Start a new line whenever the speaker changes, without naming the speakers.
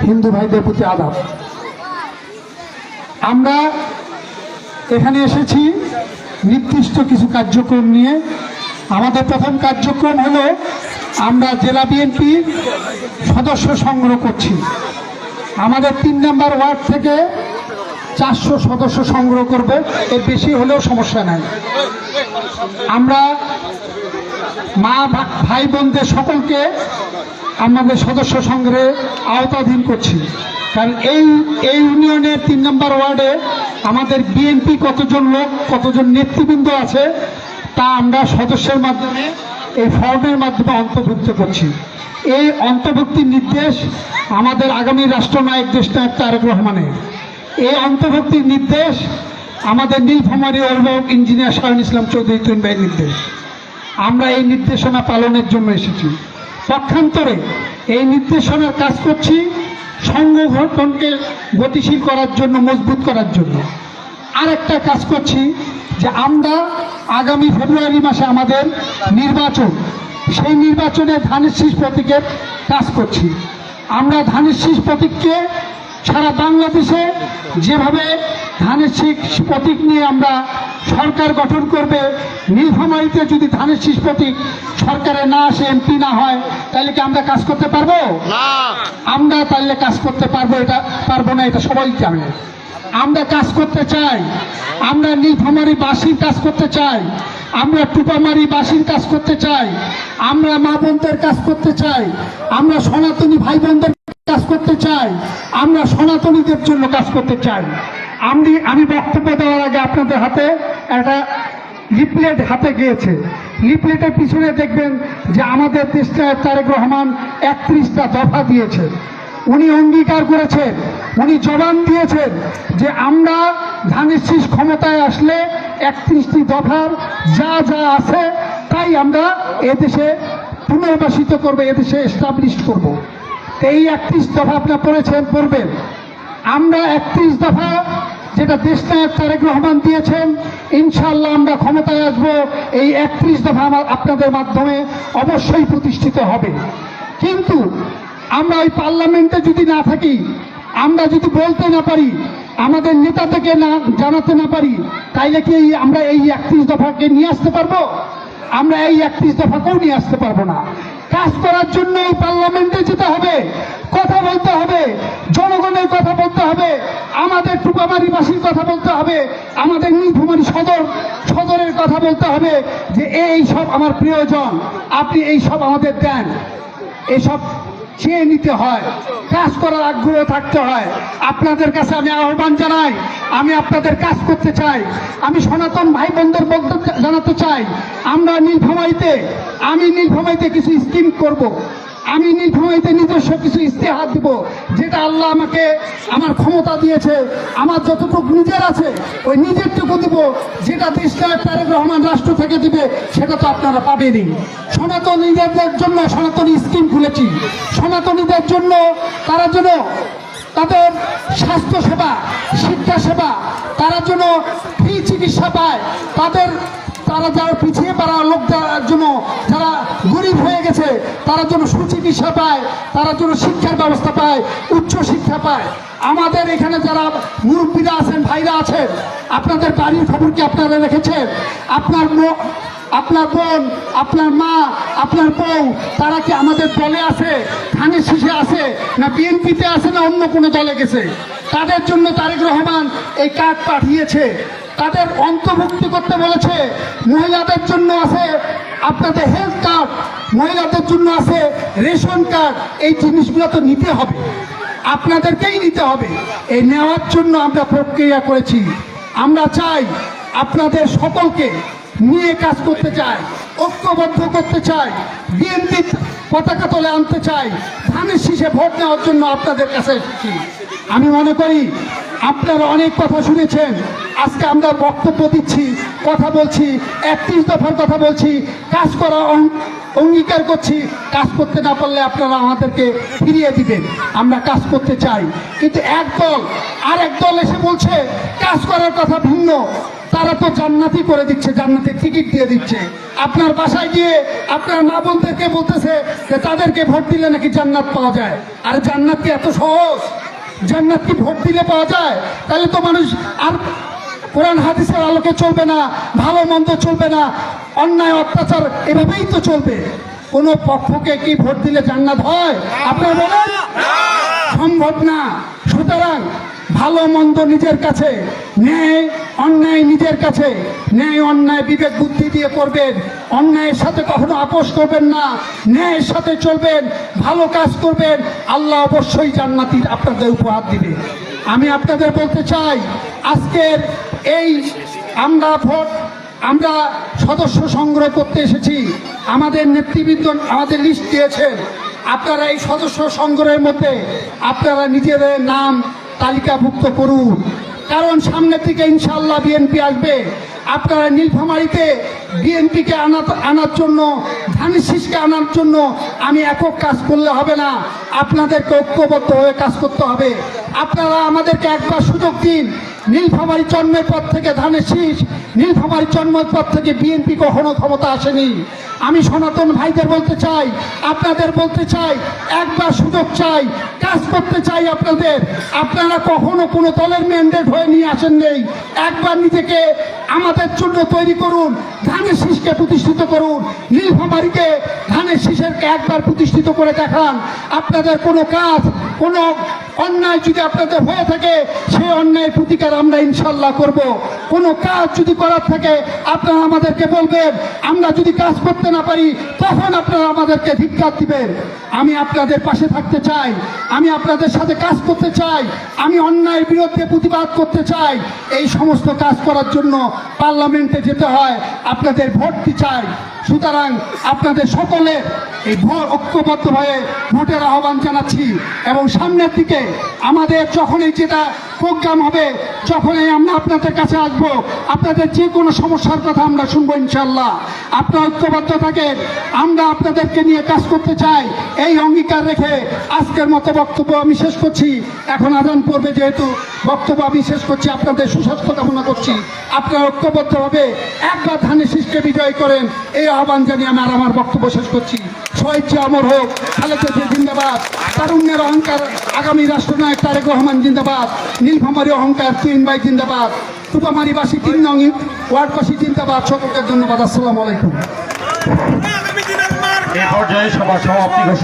হিন্দু ভাইদের প্রতি আদাব। আমরা এখানে এসেছি নির্দিষ্ট কিছু কার্যক্রম নিয়ে। আমাদের প্রথম কার্যক্রম হলো আমরা জেলা বিএনপি সদস্য সংগ্রহ করছি। আমাদের ৩ নম্বর ওয়ার্ড থেকে 400 সদস্য সংগ্রহ করব, এর বেশি হলেও সমস্যা নাই। আমরা মা ভাই বোনদের সকলকে আমাদের সদস্য সংগ্রহে আওতাধীন করছি। কারণ এই ইউনিয়নের ৩ নম্বর ওয়ার্ডে আমাদের বিএনপি কতজন লোক, কতজন নেতৃবৃন্দ আছে তা আমরা সদস্যের মাধ্যমে এই ফর্মের মাধ্যমে অন্তর্ভুক্ত করছি। এই অন্তর্ভুক্তির নির্দেশ আমাদের আগামী রাষ্ট্রনায়ক দেশনায়ক তারেক রহমানের। এই অন্তর্ভুক্তির নির্দেশ আমাদের নীলফামারী অভিভাবক ইঞ্জিনিয়ার শাহিন ইসলাম চৌধুরী তুহিন ভাইয়ের নির্দেশ। আমরা এই নির্দেশনা পালনের জন্য এসেছি। পক্ষান্তরে এই নির্দেশনার কাজ করছি সংগঠনকে গতিশীল করার জন্য, মজবুত করার জন্য। আরেকটা কাজ করছি যে আমরা আগামী ফেব্রুয়ারি মাসে আমাদের নির্বাচন, সেই নির্বাচনে ধানের শীষ প্রতীকের কাজ করছি। আমরা ধানের শীষ প্রতীককে সারা বাংলাদেশে যেভাবে ধানের শীষ প্রতীক নিয়ে আমরা সরকার গঠন করবে, নীলফামারীতে যদি ধানের শীষ প্রতীক সরকারে না আসে, এমপি না হয়, তাহলে কি আমরা কাজ করতে পারবো? আমরা তাহলে কাজ করতে পারবো এটা পারবো না, এটা সবাই জানে। আমরা কাজ করতে চাই, আমরা নীলফামারী বাসীর কাজ করতে চাই, আমরা টুপামারি বাসীর কাজ করতে চাই, আমরা মা বোনদের কাজ করতে চাই, আমরা সনাতনী ভাই বোনদের কাজ করতে চাই, আমরা সনাতনীদের জন্য কাজ করতে চাই। আমি বক্তব্য দেওয়ার আগে আপনাদের হাতে একটা লিফলেট হাতে গিয়েছে। লিফলেটের পিছনে দেখবেন যে আমাদের দেশনায়ক তারেক রহমান 31টা দফা দিয়েছে। উনি অঙ্গীকার করেছেন, উনি জবান দিয়েছেন যে আমরা ধানের শীষ ক্ষমতায় আসলে 31টি দফার যা যা আছে তাই আমরা এদেশে পুনর্বাসিত করবো, এদেশে এস্টাবলিশ করব। এই 31 দফা আপনারা পড়বেন। আমরা 31 দফা যেটা দেশনায়ক তারেক রহমান দিয়েছেন, ইনশাআল্লাহ আমরা ক্ষমতায় আসবো, এই 31 দফা আপনাদের মাধ্যমে অবশ্যই প্রতিষ্ঠিত হবে। কিন্তু আমরা ওই পার্লামেন্টে যদি না থাকি, আমরা যদি বলতে না পারি, আমাদের নেতা থেকে না জানাতে না পারি, তাইলে কি আমরা এই 31 দফাকে নিয়ে আসতে পারবো? আমরা এই 31 দফাকেও নিয়ে আসতে পারবো না। কাজ করার জন্য এই পার্লামেন্টে যেতে হবে, কথা বলতে হবে, জনগণের কথা বলতে হবে, আমাদের টুকামারিবাসীর কথা বলতে হবে, আমাদের নীলফামারী সদরের কথা বলতে হবে যে এই সব আমার প্রিয়জন, আপনি এই সব আমাদের দেন। এইসব চেয়ে নিতে হয়, কাজ করার আগ্রহ থাকতে হয়। আপনাদের কাছে আমি আহ্বান জানাই, আমি আপনাদের কাজ করতে চাই। আমি সনাতন ভাই বোনদের বলতে জানাতে চাই, আমি নীলফামারীতে কিছু স্কিম করব, আমি নীলফামারীতে নিজস্ব কিছু ইস্তেহার দিব, যেটা আল্লাহ আমাকে আমার ক্ষমতা দিয়েছে, আমার যতটুকু নিজের আছে ওই নিজেরটুকু দিব। যেটা দেশনায়ক তারেক রহমান রাষ্ট্র থেকে দিবে সেটা তো আপনারা পাবেনই। সনাতনীদের জন্য সনাতনী স্কিম খুলেছি, সনাতনীদের জন্য তারা যেন তাদের স্বাস্থ্য সেবা, শিক্ষা সেবা, তারা যেন ফ্রি চিকিৎসা পায়, তারা যারা পিছিয়ে পড়া লোক জন্য, যারা গরিব হয়ে গেছে তারা যেন সুচিকিৎসা পায়, তারা যেন শিক্ষার ব্যবস্থা পায়, উচ্চ শিক্ষা পায়। আমাদের এখানে যারা মুরব্বীরা আছেন, ভাইরা আছেন, আপনাদের বাড়ির খবর কি আপনারা রেখেছেন? আপনার বোন, আপনার মা, আপনার বউ, তারা কি আমাদের দলে আছে, ধানের শীষে আছে, না বিএনপিতে আছে, না অন্য কোনো দলে গেছে? তাদের জন্য তারেক রহমান এই কার্ড পাঠিয়েছে, তাদের অন্তর্ভুক্তি করতে বলেছে। মহিলাদের জন্য আছে আপনাদের হেলথ কার্ড, মহিলাদের জন্য আছে রেশন কার্ড। এই জিনিসগুলো তো নিতে হবে, আপনাদেরকেই নিতে হবে। এই নেওয়ার জন্য আমরা প্রক্রিয়া করেছি। আমরা চাই আপনাদের সকলকে নিয়ে কাজ করতে চাই, ঐক্যবদ্ধ করতে চাই, বিএনপি পতাকা তলে আনতে চাই, ধানের শীষে ভোট নেওয়ার জন্য আপনাদের কাছে এসেছি। আমি মনে করি আপনারা অনেক কথা শুনেছেন, আজকে আমরা বক্তব্য দিচ্ছি, কথা বলছি, 31 দফার কথা বলছি, কাজ করা অঙ্গীকার করছি। কাজ করতে না পারলে আপনারা আমাদেরকে ফিরিয়ে দিবেন। আমরা কাজ করতে চাই, কিন্তু এক দল আর এক দল এসে বলছে কাজ করার কথা ভিন্ন, তারা তো জান্নাতি করে দিচ্ছে, জান্নাতের টিকিট দিয়ে দিচ্ছে। আপনার বাসায় গিয়ে আপনার মা বোনদেরকে বলতেছে যে তাদেরকে ভোট দিলে নাকি জান্নাত পাওয়া যায়। আর জান্নাত কি এত সহজ? জান্নাত কি ভোট দিলে পাওয়া যায়? তাহলে তো মানুষ আর কোরআন হাদিসের আলোকে চলবে না, ভালো মন্দ চলবে না, অন্যায় অত্যাচার এভাবেই তো চলবে। কোন পক্ষকে কি ভোট দিলে জান্নাত হয়? আপনারা বলেন, সম্ভব না। সুতরাং ভালো মন্দ নিজের কাছে, ন্যায় অন্যায় নিজের কাছে। ন্যায় অন্যায় বিবেক বুদ্ধি দিয়ে করবেন, অন্যায়ের সাথে কখনো আপোষ করবেন না, ন্যায়ের সাথে চলবেন, ভালো কাজ করবেন, আল্লাহ অবশ্যই জান্নাতি আপনাদের উপহার দিবে। আমি আপনাদের বলতে চাই, আজকের এই আমরা সদস্য সংগ্রহ করতে এসেছি। আমাদের নেতৃবৃন্দ আমাদের লিস্ট দিয়েছেন। আপনারা এই সদস্য সংগ্রহের মধ্যে আপনারা নিজেদের নাম তালিকাভুক্ত করুন, কারণ সামনের দিকে ইনশাআল্লাহ বিএনপি আসবে। আপনারা নীলফামারীতে বিএনপিকে আনার জন্য, ধানের শীষকে আনার জন্য আমি একক কাজ করলে হবে না, আপনাদেরকে ঐক্যবদ্ধ হয়ে কাজ করতে হবে। আপনারা আমাদেরকে একবার সুযোগ দিন। নীলফামারী জন্মের পর থেকে ধানের শীষ, নীলফামারী জন্মের পর থেকে বিএনপি কখনো ক্ষমতা আসেনি। আমি সনাতন ভাইদের বলতে চাই, আপনাদের বলতে চাই, একবার সুযোগ চাই, কাজ করতে চাই আপনাদের। আপনারা কখনো কোনো দলের ম্যান্ডেট হয়ে নিয়ে আসেন নেই। একবার নিজেকে আমাদের জন্য তৈরি করুন, ধানের শীষকে প্রতিষ্ঠিত করুন, নীলফামারীকে ধানের শীষেরকে একবার প্রতিষ্ঠিত করে দেখান। আপনাদের কোনো কাজ, কোনো অন্যায় যদি আপনাদের হয়ে থাকে, সেই অন্যায়ের প্রতিকার আমরা ইনশাল্লাহ করব। কোনো কাজ যদি করার থাকে আপনারা আমাদেরকে বলবেন, আমরা যদি কাজ করতে না পারি তখন আপনারা আমাদেরকে ধিক্কার দিবেন। আমি আপনাদের পাশে থাকতে চাই, আমি আপনাদের সাথে কাজ করতে চাই, আমি অন্যায়ের বিরুদ্ধে প্রতিবাদ করতে চাই। এই সমস্ত কাজ করার জন্য পার্লামেন্টে যেতে হয়, আপনাদের ভোট চাই। সুতরাং আপনাদের সকলে এই ঐক্যবদ্ধ হয়ে ভোটের আহ্বান জানাচ্ছি। এবং সামনের দিকে আমাদের যখনই যেটা প্রোগ্রাম হবে, যখনই আমরা আপনাদের কাছে আসবো, আপনাদের যে কোনো সমস্যার কথা আমরা শুনবো ইনশাল্লাহ। আপনারা ঐক্যবদ্ধ থাকেন, আমরা আপনাদেরকে নিয়ে কাজ করতে চাই। এই অঙ্গীকার রেখে আজকের মতো বক্তব্য আমি শেষ করছি। এখন আজান পড়বে, যেহেতু বক্তব্য আমি শেষ করছি। আপনাদের সুস্বাস্থ্য কামনা করছি। আপনারা ঐক্যবদ্ধভাবে একবার ধানের শীষকে বিজয় করেন, এই আহ্বান জানিয়ে আমি আমার বক্তব্য শেষ করছি। শহীদ অমর হোক, খালেদা জিয়া জিন্দাবাদ, তারুণ্যের অহংকার আগামী রাষ্ট্রনায়ক তারেক রহমান জিন্দাবাদ, নীলফামারী অহংকার তুহিন ভাই জিন্দাবাদ, টুপামারিবাসী 3 নং ওয়ার্ডবাসী জিন্দাবাদ। সকলকে ধন্যবাদ। আসসালামু আলাইকুম।
এই পর্যায়ে সভা সমাপ্তি ঘোষণা।